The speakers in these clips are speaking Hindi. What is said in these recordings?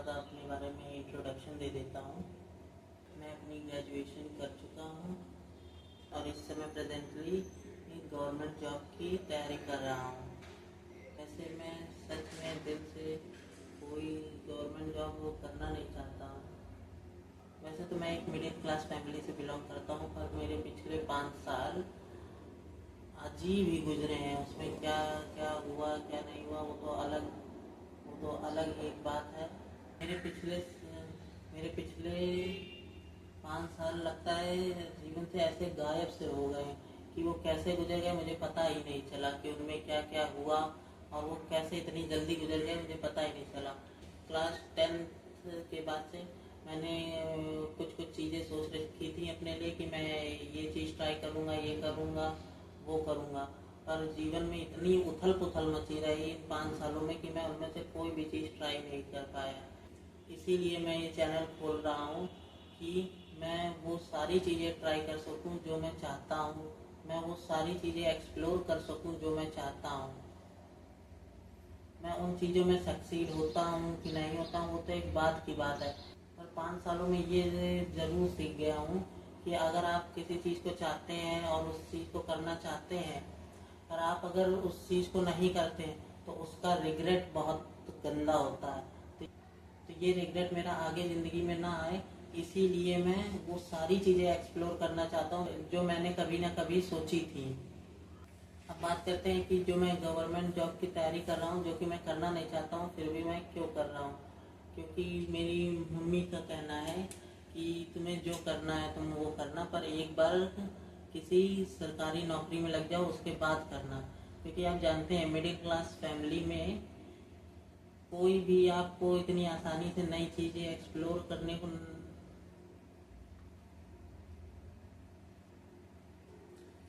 ज़्यादा अपने बारे में इंट्रोडक्शन दे देता हूँ। मैं अपनी ग्रेजुएशन कर चुका हूँ और इस समय प्रेजेंटली एक गवर्नमेंट जॉब की तैयारी कर रहा हूँ। वैसे मैं सच में दिल से कोई गवर्नमेंट जॉब वो करना नहीं चाहता हूँ। वैसे तो मैं एक मिडिल क्लास फैमिली से बिलोंग करता हूँ, पर मेरे पिछले 5 साल अजीब ही गुजरे हैं। उसमें क्या क्या हुआ क्या नहीं हुआ वो तो अलग एक बात है। मेरे पिछले 5 साल लगता है जीवन से ऐसे गायब से हो गए कि वो कैसे गुजर गए मुझे पता ही नहीं चला कि उनमें क्या क्या हुआ और वो कैसे इतनी जल्दी गुजर गए मुझे पता ही नहीं चला। क्लास 10th के बाद से मैंने कुछ कुछ चीज़ें सोच रखी थी अपने लिए कि मैं ये चीज़ ट्राई करूँगा, ये करूँगा, वो करूँगा, पर जीवन में इतनी उथल पुथल मची रही इन 5 सालों में कि मैं उनमें से कोई भी चीज़ ट्राई नहीं कर पाया। इसीलिए मैं ये चैनल खोल रहा हूँ कि मैं वो सारी चीज़ें ट्राई कर सकूँ जो मैं चाहता हूँ, मैं वो सारी चीज़ें एक्सप्लोर कर सकूँ जो मैं चाहता हूँ। मैं उन चीज़ों में सक्सीड होता हूँ कि नहीं होता हूँ वो तो एक बात की बात है, पर 5 सालों में ये ज़रूर सीख गया हूँ कि अगर आप किसी चीज़ को चाहते हैं और उस चीज़ को करना चाहते हैं, पर आप अगर उस चीज़ को नहीं करते हैं तो उसका रिग्रेट बहुत गंदा होता है। तो ये रिग्रेट मेरा आगे ज़िंदगी में ना आए, इसीलिए मैं वो सारी चीज़ें एक्सप्लोर करना चाहता हूँ जो मैंने कभी ना कभी सोची थी। अब बात करते हैं कि जो मैं गवर्नमेंट जॉब की तैयारी कर रहा हूँ, जो कि मैं करना नहीं चाहता हूँ, फिर भी मैं क्यों कर रहा हूँ। क्योंकि मेरी मम्मी का कहना है कि तुम्हें जो करना है तुम वो करना, पर एक बार किसी सरकारी नौकरी में लग जाओ उसके बाद करना। क्योंकि आप जानते हैं मिडिल क्लास फैमिली में कोई भी आपको इतनी आसानी से नई चीज़ें एक्सप्लोर करने को,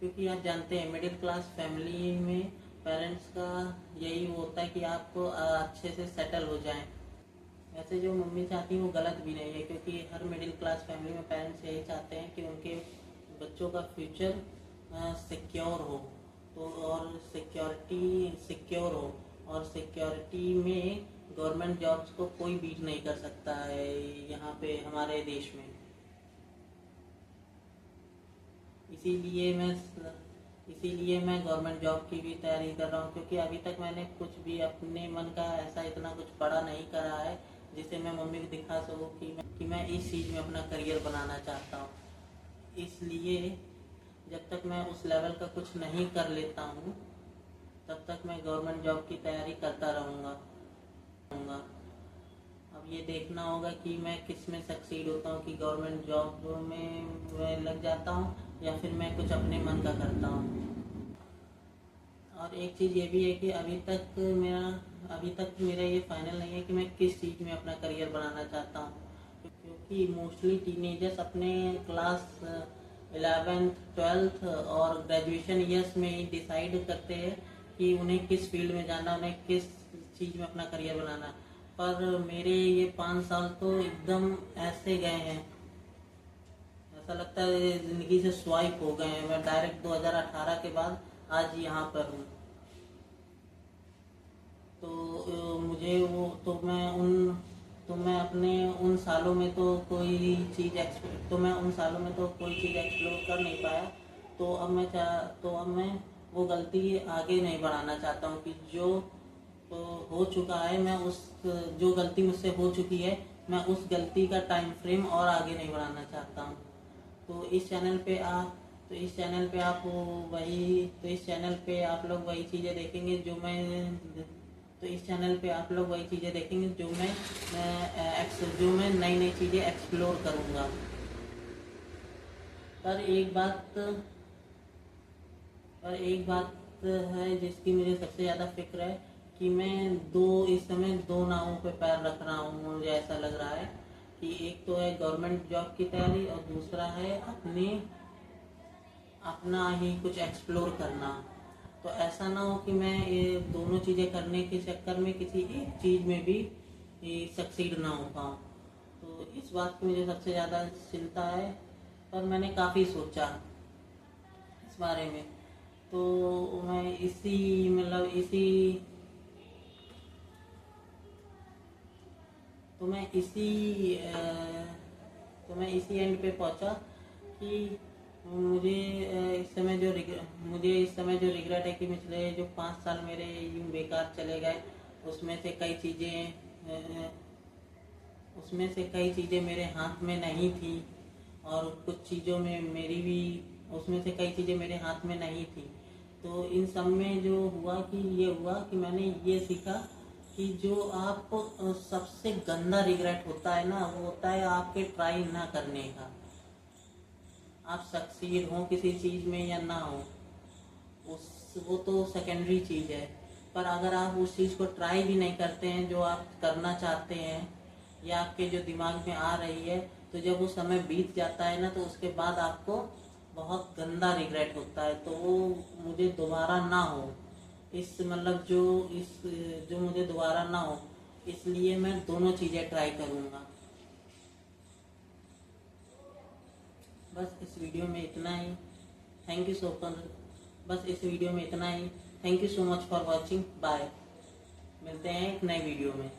क्योंकि आप जानते हैं मिडिल क्लास फैमिली में पेरेंट्स का यही होता है कि आप अच्छे से सेटल हो जाएं। वैसे जो मम्मी चाहती हैं वो गलत भी नहीं है, क्योंकि हर मिडिल क्लास फैमिली में पेरेंट्स यही चाहते हैं कि उनके बच्चों का फ्यूचर सिक्योर हो, तो और सिक्योर हो, और सिक्योरिटी में गवर्नमेंट जॉब्स को कोई बीट नहीं कर सकता है यहाँ पे हमारे देश में। इसीलिए मैं इसीलिए मैं गवर्नमेंट जॉब की भी तैयारी कर रहा हूँ, क्योंकि अभी तक मैंने कुछ भी अपने मन का ऐसा इतना कुछ बड़ा नहीं करा है जिसे मैं मम्मी को दिखा सकूँ कि मैं इस चीज़ में अपना करियर बनाना चाहता हूँ। इसलिए जब तक मैं उस लेवल का कुछ नहीं कर लेता हूँ तब तक मैं गवर्नमेंट जॉब की तैयारी करता रहूँगा। अब ये देखना होगा कि मैं किस में सक्सीड होता हूँ, कि गवर्नमेंट जॉब में मैं लग जाता हूँ या फिर मैं कुछ अपने मन का करता हूँ। और एक चीज़ ये भी है कि अभी तक मेरा ये फाइनल नहीं है कि मैं किस चीज़ में अपना करियर बनाना चाहता हूँ, क्योंकि मोस्टली टीनेजर्स अपने क्लास 11th 12th और ग्रेजुएशन ईयर्स में ही डिसाइड करते हैं कि उन्हें किस फील्ड में जाना, उन्हें किस चीज़ में अपना करियर बनाना। पर मेरे ये 5 साल तो एकदम ऐसे गए हैं, ऐसा लगता है ज़िंदगी से स्वाइप हो गए हैं। मैं डायरेक्ट 2018 के बाद आज यहाँ पर हूँ। तो मुझे वो तो मैं अपने उन सालों में तो उन सालों में तो कोई चीज़ एक्सप्लोर कर नहीं पाया। तो अब मैं वो गलती आगे नहीं बढ़ाना चाहता हूँ कि जो तो हो चुका है, मैं उस जो गलती मुझसे हो चुकी है मैं उस गलती का टाइम फ्रेम और आगे नहीं बढ़ाना चाहता हूँ। तो इस चैनल पे आप तो इस चैनल पे आप वही तो इस चैनल पे आप लोग वही चीज़ें देखेंगे जो मैं तो इस चैनल पे आप लोग वही चीज़ें देखेंगे जो मैं नई नई चीज़ें एक्सप्लोर करूँगा। पर एक बात है जिसकी मुझे सबसे ज़्यादा फिक्र है कि मैं इस समय दो नावों पे पैर रख रहा हूँ। मुझे ऐसा लग रहा है कि एक तो है गवर्नमेंट जॉब की तैयारी और दूसरा है अपना ही कुछ एक्सप्लोर करना। तो ऐसा ना हो कि मैं ये दोनों चीज़ें करने के चक्कर में किसी एक चीज़ में भी सक्सीड ना हो पाऊँ। तो इस बात की मुझे सबसे ज़्यादा चिंता है, पर मैंने काफ़ी सोचा इस बारे में। तो मैं इसी इसी एंड पे पहुंचा कि मुझे इस समय जो रिग्रेट है कि पिछले जो 5 साल मेरे यूं बेकार चले गए, उसमें से कई चीज़ें मेरे हाथ में नहीं थी, और कुछ चीज़ों में उसमें से कई चीज़ें मेरे हाथ में नहीं थी। तो इन सब में जो हुआ कि मैंने ये सीखा कि जो आप सबसे गंदा रिग्रेट होता है ना, वो होता है आपके ट्राई ना करने का। आप सक्सीड हो किसी चीज़ में या ना हो, वो तो सेकेंडरी चीज़ है, पर अगर आप उस चीज़ को ट्राई भी नहीं करते हैं जो आप करना चाहते हैं या आपके जो दिमाग में आ रही है, तो जब वो समय बीत जाता है ना, तो उसके बाद आपको बहुत गंदा रिग्रेट होता है। तो वो मुझे दोबारा ना हो, जो मुझे दोबारा ना हो, इसलिए मैं दोनों चीज़ें ट्राई करूँगा। बस इस वीडियो में इतना ही। Thank you so much for watching. Bye. मिलते हैं एक नए वीडियो में।